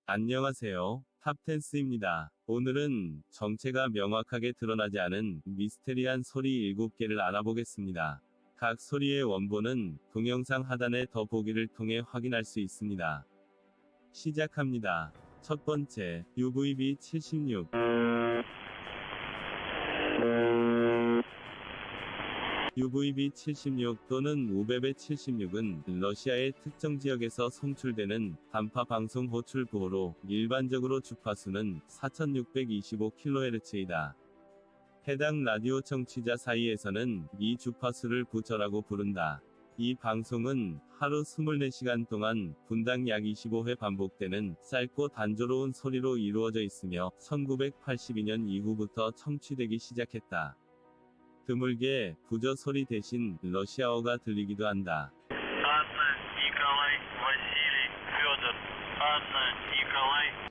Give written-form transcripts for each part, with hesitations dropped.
안녕하세요. 탑텐스입니다. 오늘은 정체가 명확하게 드러나지 않은 미스테리한 소리 7개를 알아보겠습니다. 각 소리의 원본은 동영상 하단의 더 보기를 통해 확인할 수 있습니다. 시작합니다. 첫 번째, UVB76. UVB76 또는 우베베76은 러시아의 특정 지역에서 송출되는 단파 방송 호출 부호로 일반적으로 주파수는 4625kHz이다. 해당 라디오 청취자 사이에서는 이 주파수를 부저라고 부른다. 이 방송은 하루 24시간 동안 분당 약 25회 반복되는 짧고 단조로운 소리로 이루어져 있으며 1982년 이후부터 청취되기 시작했다. 드물게 부저 소리 대신 러시아어가 들리기도 한다.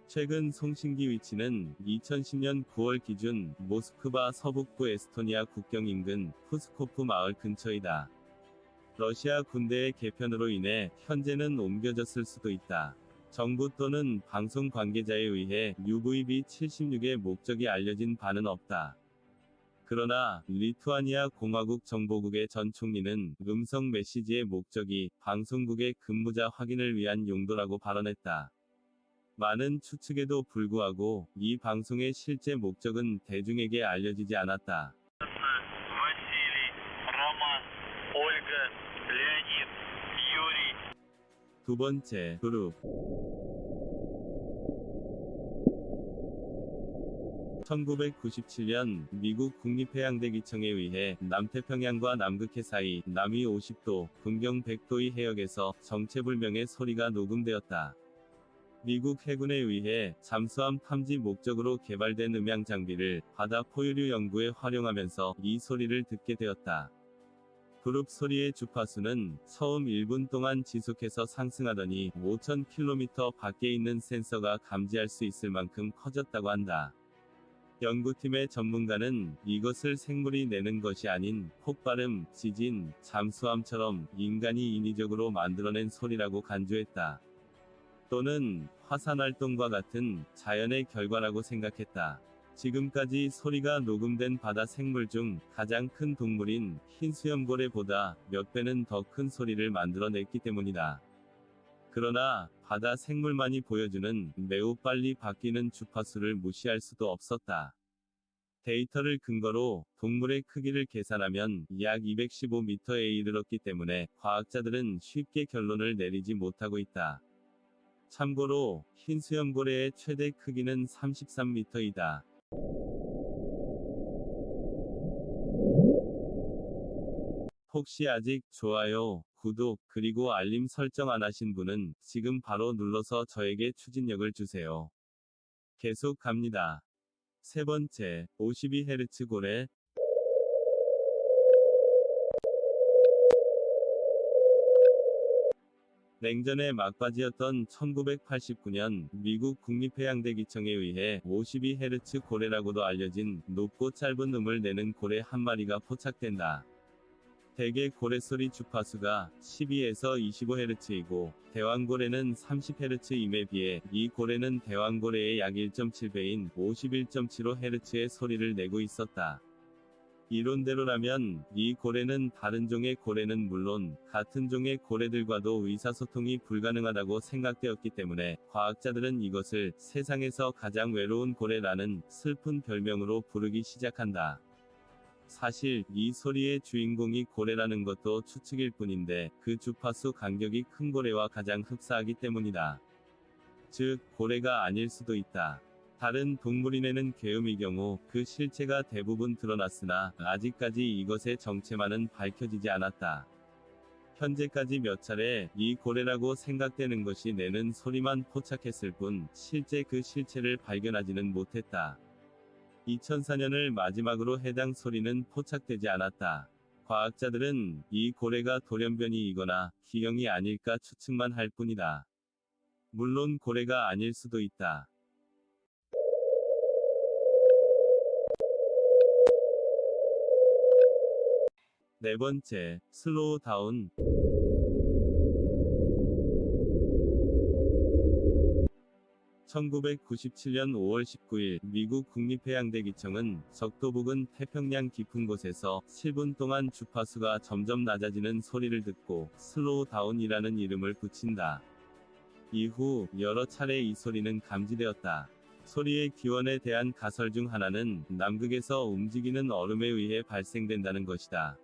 최근 송신기 위치는 2010년 9월 기준 모스크바 서북부 에스토니아 국경 인근 푸스코프 마을 근처이다. 러시아 군대의 개편으로 인해 현재는 옮겨졌을 수도 있다. 정부 또는 방송 관계자에 의해 UVB76의 목적이 알려진 바는 없다. 그러나 리투아니아 공화국 정보국의 전 총리는 음성 메시지의 목적이 방송국의 근무자 확인을 위한 용도라고 발언했다. 많은 추측에도 불구하고 이 방송의 실제 목적은 대중에게 알려지지 않았다. 두 번째, 그룹. 1997년 미국 국립해양대기청에 의해 남태평양과 남극해 사이 남위 50도, 분경 100도의 해역에서 정체불명의 소리가 녹음되었다. 미국 해군에 의해 잠수함 탐지 목적으로 개발된 음향 장비를 바다 포유류 연구에 활용하면서 이 소리를 듣게 되었다. 그룹 소리의 주파수는 처음 1분 동안 지속해서 상승하더니 5000km 밖에 있는 센서가 감지할 수 있을 만큼 커졌다고 한다. 연구팀의 전문가는 이것을 생물이 내는 것이 아닌 폭발음, 지진, 잠수함처럼 인간이 인위적으로 만들어낸 소리라고 간주했다. 또는 화산활동과 같은 자연의 결과라고 생각했다. 지금까지 소리가 녹음된 바다 생물 중 가장 큰 동물인 흰수염고래보다 몇 배는 더 큰 소리를 만들어냈기 때문이다. 그러나 바다 생물만이 보여주는 매우 빨리 바뀌는 주파수를 무시할 수도 없었다. 데이터를 근거로 동물의 크기를 계산하면 약 215m에 이르렀기 때문에 과학자들은 쉽게 결론을 내리지 못하고 있다. 참고로 흰수염고래의 최대 크기는 33m이다. 혹시 아직 좋아요, 구독, 그리고 알림 설정 안 하신 분은 지금 바로 눌러서 저에게 추진력을 주세요. 계속 갑니다. 세 번째, 52Hz 고래. 냉전의 막바지였던 1989년 미국 국립해양대기청에 의해 52Hz 고래라고도 알려진 높고 짧은 음을 내는 고래 한 마리가 포착된다. 대개 고래소리 주파수가 12에서 25Hz이고 대왕고래는 30Hz임에 비해 이 고래는 대왕고래의 약 1.7배인 51.75Hz의 소리를 내고 있었다. 이론대로라면 이 고래는 다른 종의 고래는 물론 같은 종의 고래들과도 의사소통이 불가능하다고 생각되었기 때문에 과학자들은 이것을 세상에서 가장 외로운 고래라는 슬픈 별명으로 부르기 시작한다. 사실 이 소리의 주인공이 고래라는 것도 추측일 뿐인데 그 주파수 간격이 큰 고래와 가장 흡사하기 때문이다. 즉, 고래가 아닐 수도 있다. 다른 동물이 내는 계음의 경우 그 실체가 대부분 드러났으나 아직까지 이것의 정체만은 밝혀지지 않았다. 현재까지 몇 차례 이 고래라고 생각되는 것이 내는 소리만 포착했을 뿐 실제 그 실체를 발견하지는 못했다. 2004년을 마지막으로 해당 소리는 포착되지 않았다. 과학자들은 이 고래가 돌연변이이거나 기형이 아닐까 추측만 할 뿐이다. 물론 고래가 아닐 수도 있다. 네 번째, 슬로우 다운. 1997년 5월 19일 미국 국립해양대기청은 적도 부근 태평양 깊은 곳에서 7분 동안 주파수가 점점 낮아지는 소리를 듣고 슬로우 다운이라는 이름을 붙인다. 이후 여러 차례 이 소리는 감지되었다. 소리의 기원에 대한 가설 중 하나는 남극에서 움직이는 얼음에 의해 발생된다는 것이다.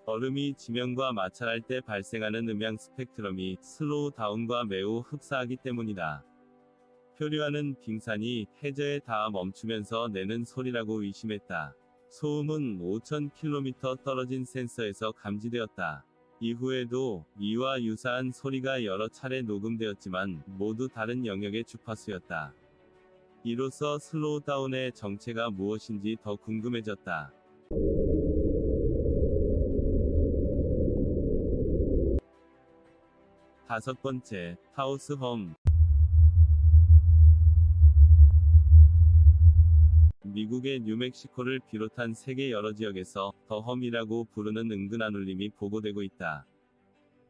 얼음이 지면과 마찰할 때 발생하는 음향 스펙트럼이 슬로우 다운과 매우 흡사하기 때문이다. 표류하는 빙산이 해저에 닿아 멈추면서 내는 소리라고 의심했다. 소음은 5,000km 떨어진 센서에서 감지되었다. 이후에도 이와 유사한 소리가 여러 차례 녹음되었지만 모두 다른 영역의 주파수였다. 이로써 슬로우 다운의 정체가 무엇인지 더 궁금해졌다. 다섯 번째, 하우스 험. 미국의 뉴멕시코를 비롯한 세계 여러 지역에서 더 험이라고 부르는 은근한 울림이 보고되고 있다.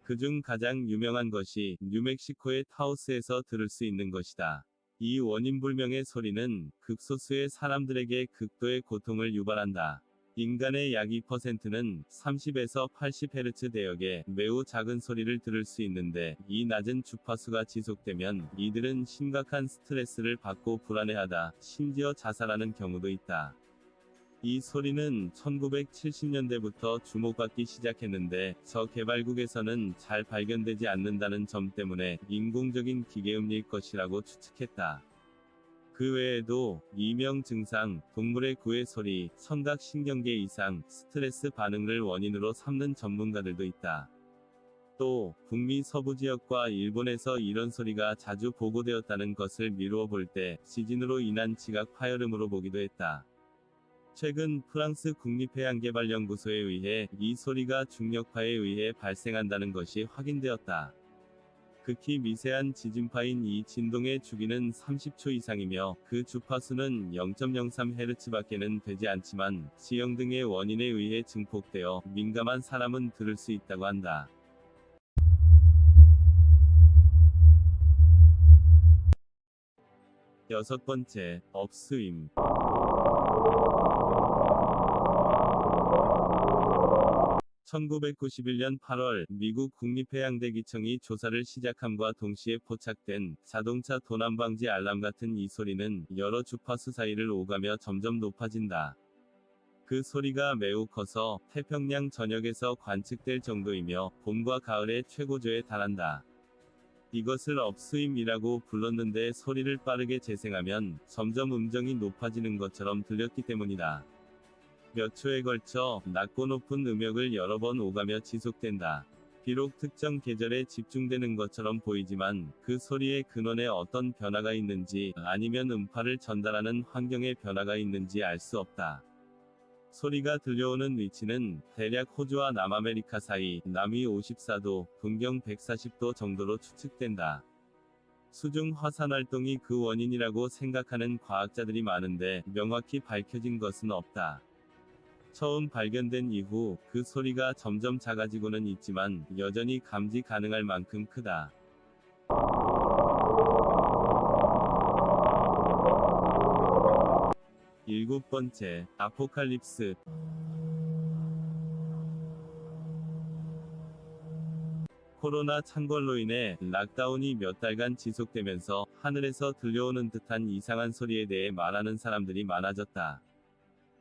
그중 가장 유명한 것이 뉴멕시코의 타우스에서 들을 수 있는 것이다. 이 원인불명의 소리는 극소수의 사람들에게 극도의 고통을 유발한다. 인간의 약 2%는 30에서 80Hz 대역의 매우 작은 소리를 들을 수 있는데 이 낮은 주파수가 지속되면 이들은 심각한 스트레스를 받고 불안해하다, 심지어 자살하는 경우도 있다. 이 소리는 1970년대부터 주목받기 시작했는데 저개발국에서는 잘 발견되지 않는다는 점 때문에 인공적인 기계음일 것이라고 추측했다. 그 외에도 이명 증상, 동물의 구의 소리, 청각신경계 이상, 스트레스 반응을 원인으로 삼는 전문가들도 있다. 또 북미 서부 지역과 일본에서 이런 소리가 자주 보고되었다는 것을 미루어 볼 때 지진으로 인한 지각 파열음으로 보기도 했다. 최근 프랑스 국립해양개발연구소에 의해 이 소리가 중력파에 의해 발생한다는 것이 확인되었다. 극히 미세한 지진파인 이 진동의 주기는 30초 이상이며 그 주파수는 0.03Hz밖에는 되지 않지만 지형 등의 원인에 의해 증폭되어 민감한 사람은 들을 수 있다고 한다. 여섯 번째, 업스윙. 1991년 8월 미국 국립해양대기청이 조사를 시작함과 동시에 포착된 자동차 도난방지 알람 같은 이 소리는 여러 주파수 사이를 오가며 점점 높아진다. 그 소리가 매우 커서 태평양 전역에서 관측될 정도이며 봄과 가을의 최고조에 달한다. 이것을 업스윙이라고 불렀는데 소리를 빠르게 재생하면 점점 음정이 높아지는 것처럼 들렸기 때문이다. 몇 초에 걸쳐 낮고 높은 음역을 여러 번 오가며 지속된다. 비록 특정 계절에 집중되는 것처럼 보이지만 그 소리의 근원에 어떤 변화가 있는지 아니면 음파를 전달하는 환경의 변화가 있는지 알 수 없다. 소리가 들려오는 위치는 대략 호주와 남아메리카 사이 남위 54도, 동경 140도 정도로 추측된다. 수중 화산 활동이 그 원인이라고 생각하는 과학자들이 많은데 명확히 밝혀진 것은 없다. 처음 발견된 이후 그 소리가 점점 작아지고는 있지만 여전히 감지 가능할 만큼 크다. 일곱 번째, 아포칼립스. 코로나 창궐로 인해 락다운이 몇 달간 지속되면서 하늘에서 들려오는 듯한 이상한 소리에 대해 말하는 사람들이 많아졌다.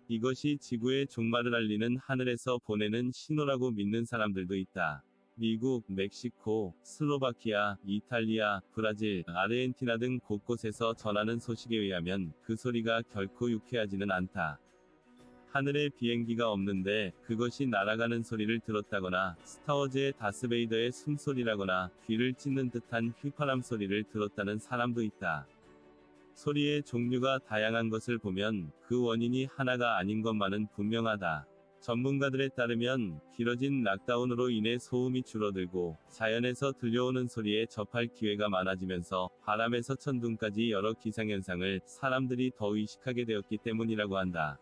이것이 지구의 종말을 알리는 하늘에서 보내는 신호라고 믿는 사람들도 있다. 미국, 멕시코, 슬로바키아, 이탈리아, 브라질, 아르헨티나 등 곳곳에서 전하는 소식에 의하면 그 소리가 결코 유쾌하지는 않다. 하늘에 비행기가 없는데 그것이 날아가는 소리를 들었다거나 스타워즈의 다스베이더의 숨소리라거나 귀를 찢는 듯한 휘파람 소리를 들었다는 사람도 있다. 소리의 종류가 다양한 것을 보면 그 원인이 하나가 아닌 것만은 분명하다. 전문가들에 따르면 길어진 락다운으로 인해 소음이 줄어들고 자연에서 들려오는 소리에 접할 기회가 많아지면서 바람에서 천둥까지 여러 기상현상을 사람들이 더 의식하게 되었기 때문이라고 한다.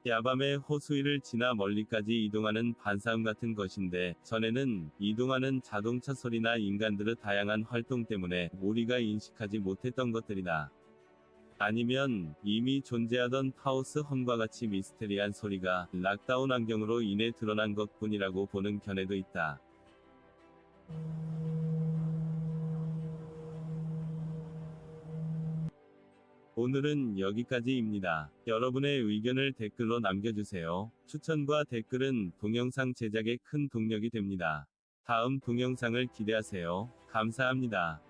야밤에 호수위를 지나 멀리까지 이동하는 반사음 같은 것인데, 전에는 이동하는 자동차 소리나 인간들의 다양한 활동 때문에 우리가 인식하지 못했던 것들이다. 아니면 이미 존재하던 하우스 험과 같이 미스테리한 소리가 락다운 환경으로 인해 드러난 것뿐이라고 보는 견해도 있다. 오늘은 여기까지입니다. 여러분의 의견을 댓글로 남겨주세요. 추천과 댓글은 동영상 제작에 큰 동력이 됩니다. 다음 동영상을 기대하세요. 감사합니다.